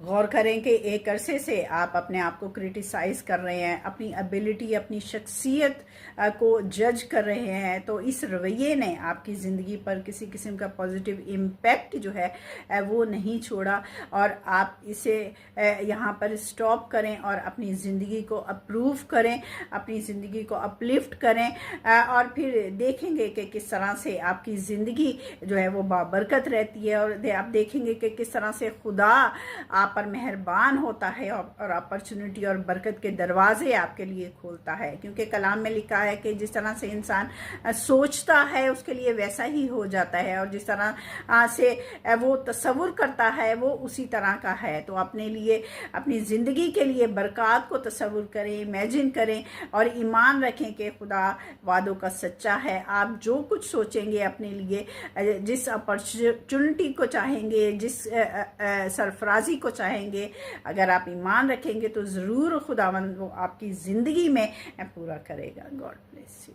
गौर करें कि एक अरसे से आप अपने आप को क्रिटिसाइज़ कर रहे हैं, अपनी एबिलिटी, अपनी शख्सियत को जज कर रहे हैं, तो इस रवैये ने आपकी ज़िंदगी पर किसी किस्म का पॉजिटिव इम्पैक्ट जो है वो नहीं छोड़ा। और आप इसे यहाँ पर स्टॉप करें और अपनी ज़िंदगी को अप्रूव करें, अपनी ज़िंदगी को अपलिफ्ट करें, और फिर देखेंगे कि किस तरह से आपकी ज़िंदगी जो है वो बाबरकत रहती है। और आप देखेंगे कि किस तरह से खुदा आप पर मेहरबान होता है और अपॉर्चुनिटी और बरकत के दरवाजे आपके लिए खोलता है। क्योंकि कलाम में लिखा है कि जिस तरह से इंसान सोचता है उसके लिए वैसा ही हो जाता है, और जिस तरह से वो तसव्वुर करता है वो उसी तरह का है। तो अपने लिए, अपनी ज़िंदगी के लिए बरक़ात को तसव्वुर करें, इमेजिन करें और ईमान रखें कि खुदा वादों का सच्चा है। आप जो कुछ सोचेंगे अपने लिए, जिस अपॉर्चुनिटी को चाहेंगे, जिस सरफराजी को चाहेंगे, अगर आप ईमान रखेंगे तो ज़रूर खुदावंद वो आपकी ज़िंदगी में पूरा करेगा। God bless you.